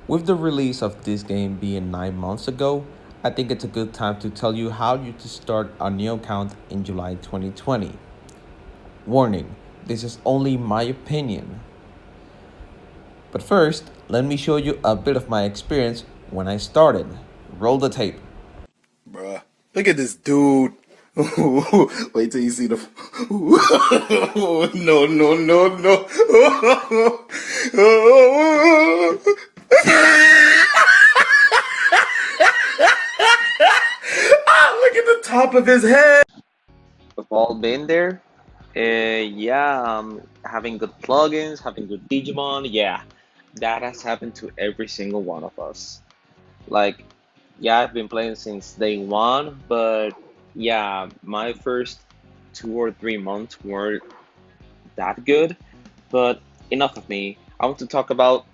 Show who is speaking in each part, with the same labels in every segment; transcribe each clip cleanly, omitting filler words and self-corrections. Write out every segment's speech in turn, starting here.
Speaker 1: With the release of this game being 9 months ago, I think it's a good time to tell you how you to start a new account in July 2020. Warning, this is only my opinion. But first, let me show you a bit of my experience when I started. Roll the tape.
Speaker 2: Bruh. Look at this dude. Wait till you see the. No, no, no, no. Look at the top of his head.
Speaker 3: We've all been there. Yeah, having good plugins, having good Digimon, yeah, that has happened to every single one of us. Like, yeah, I've been playing since day one, but yeah, my first 2 or 3 months weren't that good. But enough of me. I want to talk about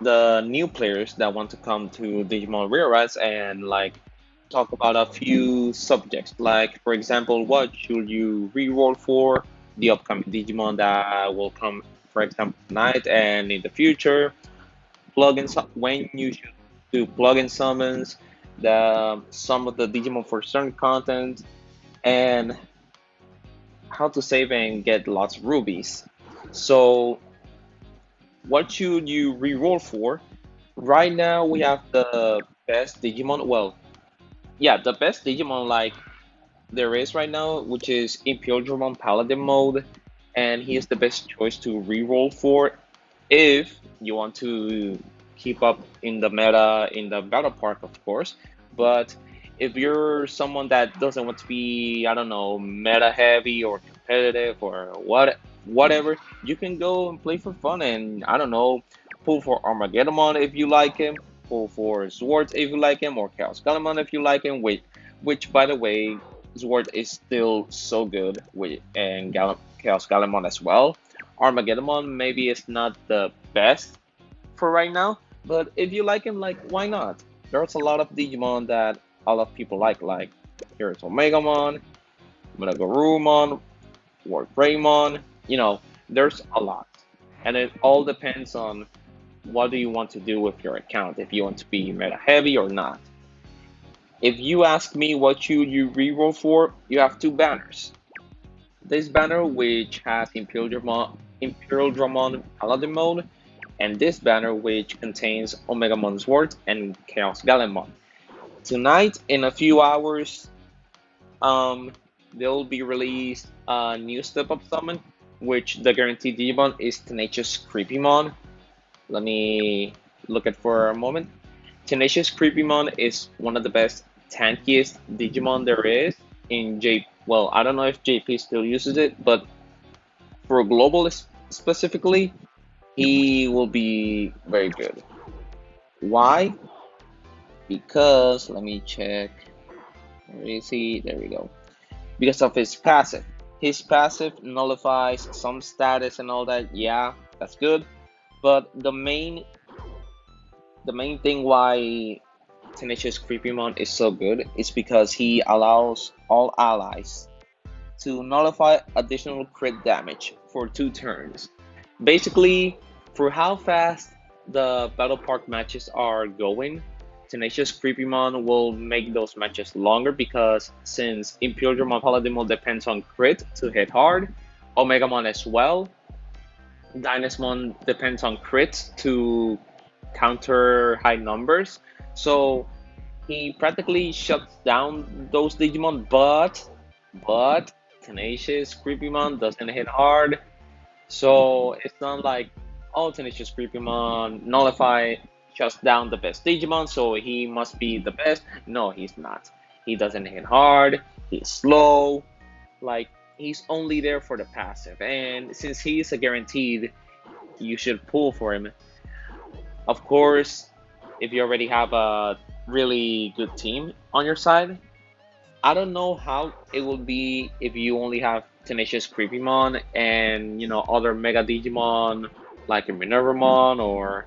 Speaker 3: the new players that want to come to Digimon Real and like talk about a few subjects. Like, for example, what should you reroll for the upcoming Digimon that will come, for example, tonight and in the future? Plugin when you should do plugin summons, the some of the Digimon for certain content, and how to save and get lots of rubies. So, what should you reroll for? Right now, we have the best Digimon. Well, yeah, the best Digimon like there is right now, which is Imperial Dramon Paladin mode, and he is the best choice to reroll for if you want to keep up in the meta in the battle park, of course. But if you're someone that doesn't want to be, I don't know, meta heavy or competitive or whatever, you can go and play for fun and I don't know, pull for Armageddon if you like him, pull for Zwart if you like him, or Chaos Galamon if you like him. Which by the way, Zwart is still so good with and Chaos Galamon as well. Armageddon maybe is not the best for right now, but if you like him, like why not? There's a lot of Digimon that a lot of people like here's Omegamon, Megagarurumon, Wargreymon. There's a lot, and it all depends on what do you want to do with your account. If you want to be meta heavy or not. If you ask me what should you reroll for, you have two banners. This banner which has Imperial Dramon Paladin mode, and this banner which contains Omegamon Sword and Chaos Galemon. Tonight, in a few hours, um, they'll be released a new step up summon, which the guaranteed Digimon is Tenacious Creepymon. Let me look at for a moment. Tenacious Creepymon is one of the best tankiest Digimon there is in J. Well, I don't know if JP still uses it, but for global specifically, he will be very good. Why? Because let me check. Where is he? There we go. Because of his passive. His passive nullifies some status and all that. Yeah, that's good. But the main thing why Tenacious Creepymon is so good is because he allows all allies to nullify additional crit damage for 2 turns. Basically, for how fast the Battle Park matches are going, Tenacious Creepymon will make those matches longer because since Imperial Paladin depends on crit to hit hard, Omegamon as well, Dynasmon depends on crits to counter high numbers. So he practically shuts down those Digimon, but Tenacious Creepymon doesn't hit hard. So it's not like oh Tenacious Creepymon nullify shuts down the best Digimon, so he must be the best. No, he's not. He doesn't hit hard, he's slow, like he's only there for the passive. And since he's a guaranteed, you should pull for him. Of course, if you already have a really good team on your side, I don't know how it will be if you only have Tenacious Creepymon and other Mega Digimon like a Minervamon or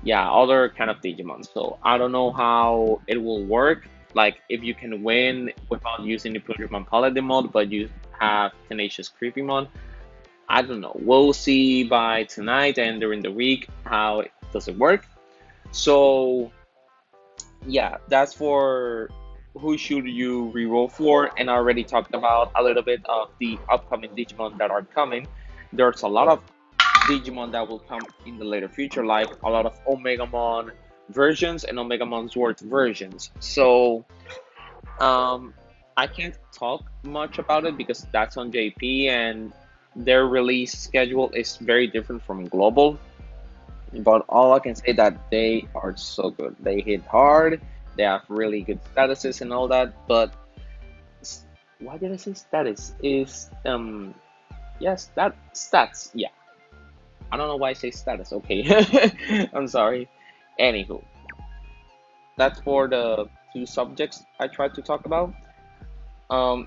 Speaker 3: yeah other kind of Digimon. So I don't know how it will work. Like if you can win without using the Pokemon Paladin mode, but you have Tenacious Creepymon. I don't know. We'll see by tonight and during the week how doesn't work. So yeah, that's for who should you reroll for, and I already talked about a little bit of the upcoming Digimon that are coming. There's a lot of Digimon that will come in the later future, like a lot of Omegamon versions and Omegamon Sword versions. So um, I can't talk much about it because that's on JP and their release schedule is very different from Global. But all I can say that they are so good. They hit hard. They have really good statuses and all that. But why did I say status? Is yes, that stats. Yeah, I don't know why I say status. Okay, I'm sorry. Anywho, that's for the two subjects I tried to talk about.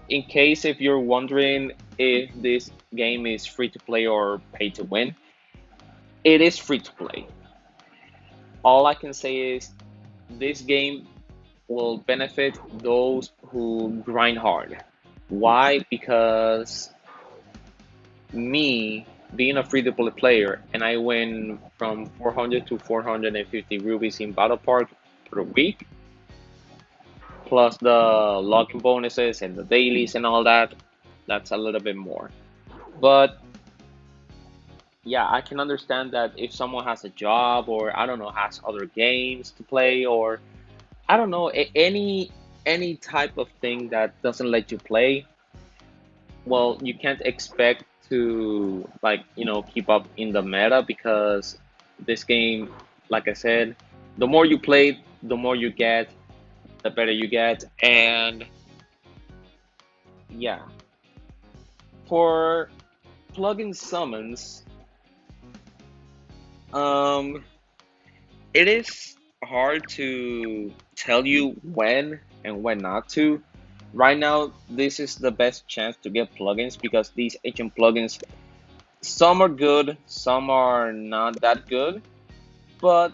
Speaker 3: In case if you're wondering if this game is free to play or pay to win, it is free to play. All I can say is this game will benefit those who grind hard. Why? Because me being a free to play player and I win from 400 to 450 rubies in Battle Park per week, plus the login bonuses and the dailies and all that, that's a little bit more. But yeah, I can understand that if someone has a job or I don't know, has other games to play or I don't know, any type of thing that doesn't let you play, well, you can't expect to like, keep up in the meta because this game, like I said, the more you play, the more you get, the better you get. And yeah, for plugin summons, um, it is hard to tell you when and when not to. Right now, this is the best chance to get plugins because these ancient plugins, some are good, some are not that good. But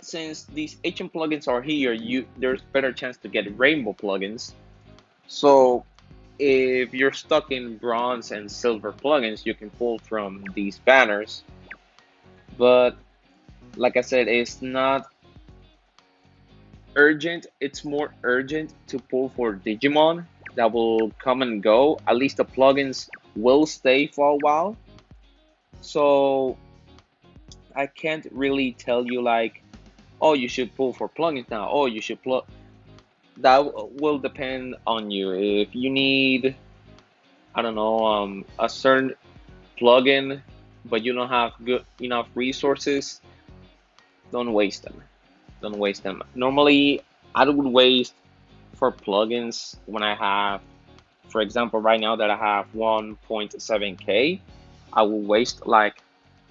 Speaker 3: since these ancient plugins are here, there's better chance to get rainbow plugins. So if you're stuck in bronze and silver plugins, you can pull from these banners. But like I said, it's not urgent. It's more urgent to pull for Digimon that will come and go. At least the plugins will stay for a while. So I can't really tell you like, oh, you should pull for plugins now. Oh, you should plug. That will depend on you. If you need, I don't know, a certain plugin, but you don't have good enough resources, don't waste them. Don't waste them. Normally, I would waste for plugins when I have, for example, right now that I have 1.7k, I will waste like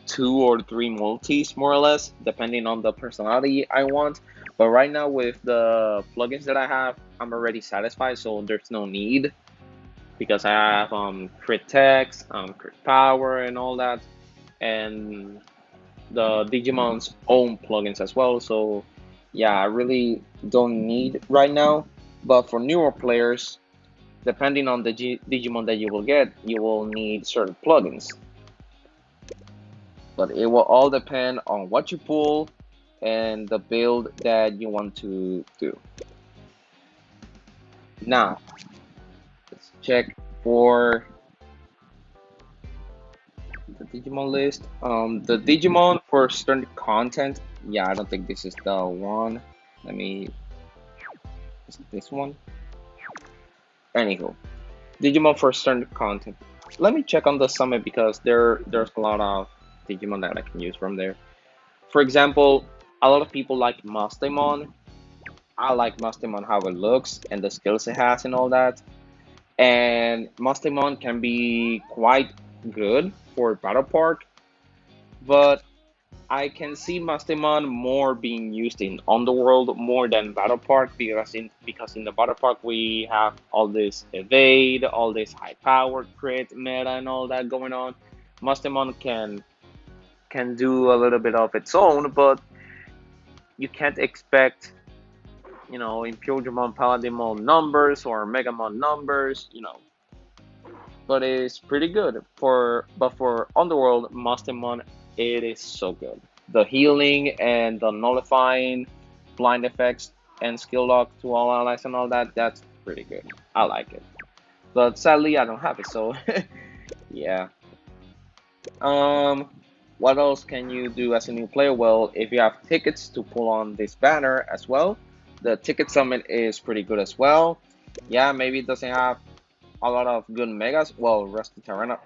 Speaker 3: 2 or 3 multis more or less, depending on the personality I want. But right now with the plugins that I have, I'm already satisfied, so there's no need because I have crit text, crit power, and all that, and the Digimon's own plugins as well. So yeah, I really don't need right now. But for newer players, depending on the Digimon that you will get, you will need certain plugins. But it will all depend on what you pull and the build that you want to do. Now, let's check for the Digimon list. The Digimon for certain content. Yeah, I don't think this is the one. Let me. Is it this one? Anywho, Digimon for certain content. Let me check on the summit because there's a lot of Digimon that I can use from there. For example, a lot of people like Mastemon. I like Mastemon how it looks and the skills it has and all that. And Mastemon can be quite good for Battle Park, but I can see Mastemon more being used in Underworld more than Battle Park because in the Battle Park we have all this evade, all this high power crit meta and all that going on. Mastemon can do a little bit of its own, but you can't expect Imperiumon Paladinmon numbers or Megamon numbers. But it's pretty good for Underworld Mastemon. It is so good. the healing and the nullifying blind effects and skill lock to all allies and all that. That's pretty good. I like it. But sadly, I don't have it. So yeah. Um, what else can you do as a new player? Well, if you have tickets to pull on this banner as well, the ticket summit is pretty good as well. Yeah, maybe it doesn't have a lot of good megas. Well, Rusty Tyrant.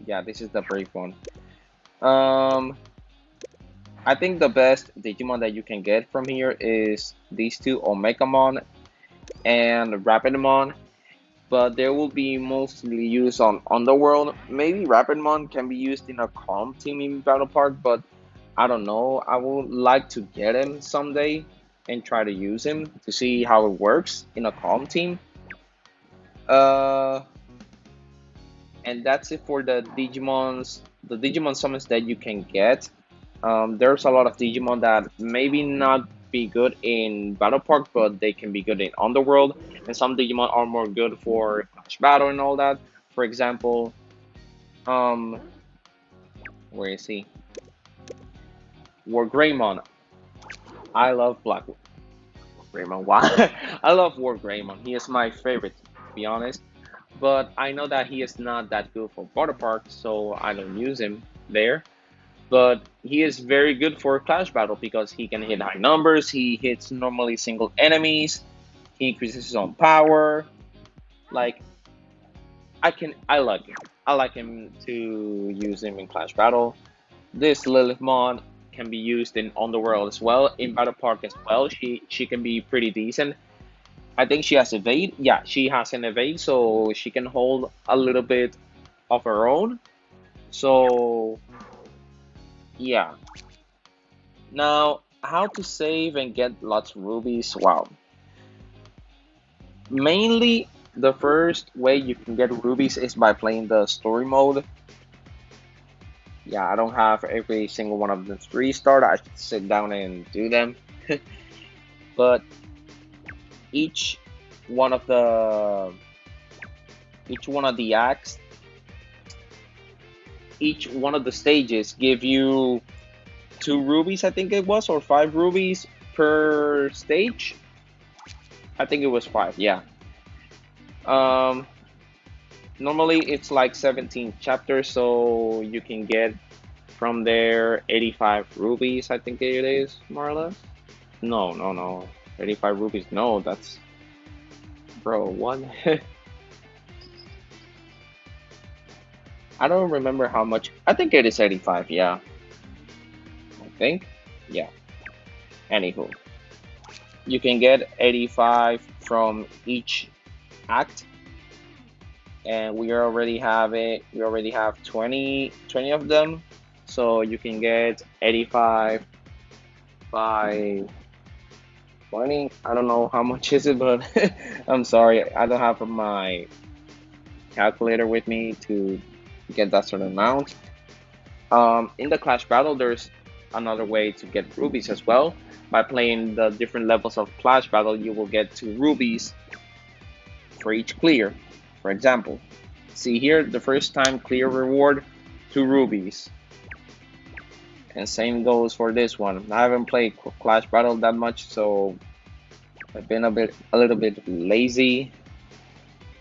Speaker 3: Yeah, this is the brave one. Um, I think the best Digimon that you can get from here is these two, Omegamon and Rapidmon, but they will be mostly used on Underworld. Maybe Rapidmon can be used in a calm team in Battle Park, but I don't know. I would like to get him someday and try to use him to see how it works in a calm team. Uh, and that's it for the Digimon summons that you can get. There's a lot of Digimon that maybe not be good in Battle Park, but they can be good in Underworld, and some Digimon are more good for Clash Battle and all that. For example, um, where is he? War Greymon. I love Black Greymon. Wow, I love War Greymon. He is my favorite, to be honest. But I know that he is not that good for Battle Park, so I don't use him there. But he is very good for Clash Battle because he can hit high numbers, he hits normally single enemies, he increases his own power. Like I like him. I like him to use him in Clash Battle. This Lilithmon can be used in Underworld as well, in Battle Park as well. She can be pretty decent. I think she has evade. Yeah, she has an evade, so she can hold a little bit of her own. So yeah. Now, how to save and get lots of rubies? Wow. Mainly, the first way you can get rubies is by playing the story mode. Yeah, I don't have every single one of them restart. I should sit down and do them. But each one of the each one of the acts, each one of the stages give you 2 rubies, I think it was, or 5 rubies per stage. I think it was 5. Yeah. Um, Normally it's like 17 chapters, so you can get from there 85 rubies, I think it is, more or less. No, no, no. 85 rubies. No, that's bro, what? I don't remember how much. I think it is 85, yeah. I think. Yeah. Anywho, you can get 85 from each act, and we already have 20 of them, so you can get 85 by 20. I don't know how much is it, but I'm sorry, I don't have my calculator with me to get that certain amount. In the Clash Battle, there's another way to get rubies as well. By playing the different levels of Clash Battle, you will get 2 rubies for each clear. For example, see here, the first time clear reward, 2 rubies. And same goes for this one. I haven't played Clash Battle that much, so I've been a little bit lazy.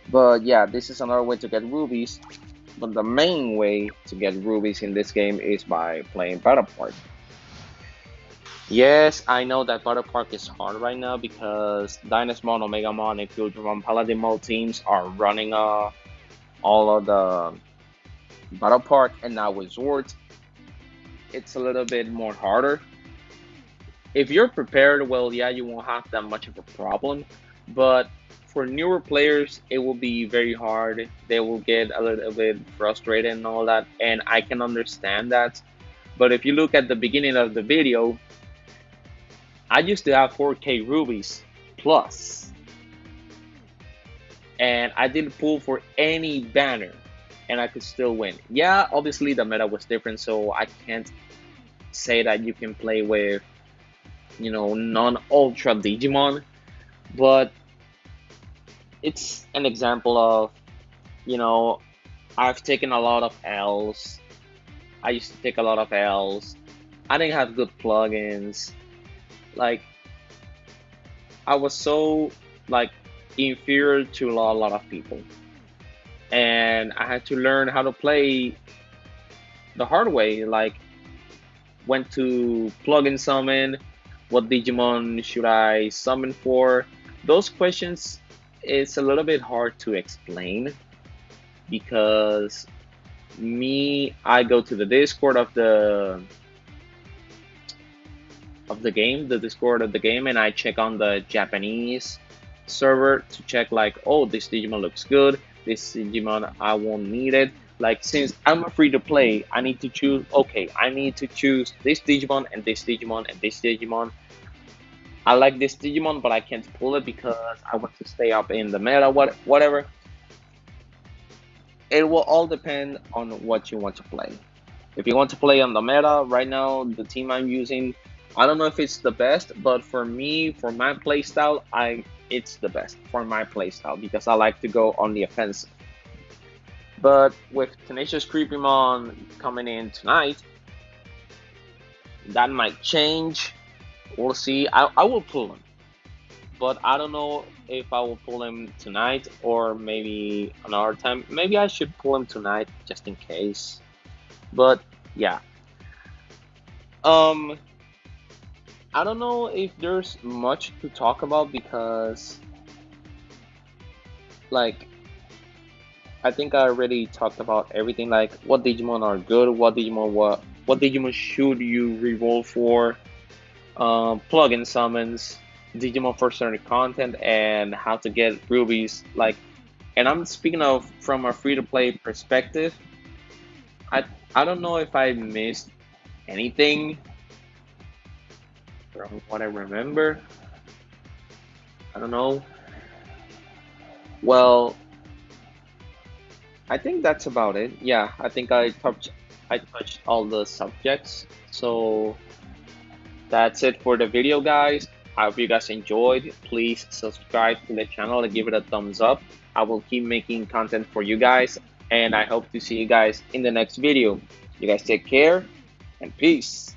Speaker 3: But yeah, this is another way to get rubies. But the main way to get rubies in this game is by playing Battle Park. Yes, I know that Battle Park is hard right now because Dynasmon, Omegamon, and Guildramon Paladin Mode teams are running all of the Battle Park, and now with Zords, it's a little bit more harder. If you're prepared, well, yeah, you won't have that much of a problem. But for newer players, it will be very hard. They will get a little bit frustrated and all that, and I can understand that. But if you look at the beginning of the video, I used to have 4K rubies plus, and I didn't pull for any banner, and I could still win. Yeah, obviously the meta was different, so I can't say that you can play with, non-ultra Digimon, but it's an example of, you know, I've taken a lot of L's. I used to take a lot of L's. I didn't have good plugins. Like I was so like inferior to a lot of people, and I had to learn how to play the hard way. Like when to plugin summon, what Digimon should I summon for? Those questions it's a little bit hard to explain because I go to the Discord of the game, the Discord of the game, and I check on the Japanese server to check like, oh, this Digimon looks good. This Digimon I won't need it. Like since I'm a free to play, I need to choose. Okay, I need to choose this Digimon and this Digimon and this Digimon. I like this Digimon, but I can't pull it because I want to stay up in the meta. Whatever. It will all depend on what you want to play. If you want to play on the meta, right now the team I'm using, I don't know if it's the best, but for me, for my playstyle, it's the best for my playstyle because I like to go on the offensive. But with Tenacious Creepymon coming in tonight, that might change. We'll see. I will pull him, but I don't know if I will pull him tonight or maybe another time. Maybe I should pull him tonight just in case. But yeah, um, I don't know if there's much to talk about because, like, I think I already talked about everything. Like, what Digimon are good, what Digimon should you reroll for, plugin summons, Digimon first certain content, and how to get rubies. Like, and I'm speaking of from a free to play perspective. I I don't know if I missed anything from what I remember. I don't know. Well, I think that's about it. Yeah, I think I touched all the subjects. So that's it for the video, guys. I hope you guys enjoyed. Please subscribe to the channel and give it a thumbs up. I will keep making content for you guys, and I hope to see you guys in the next video. You guys take care and peace.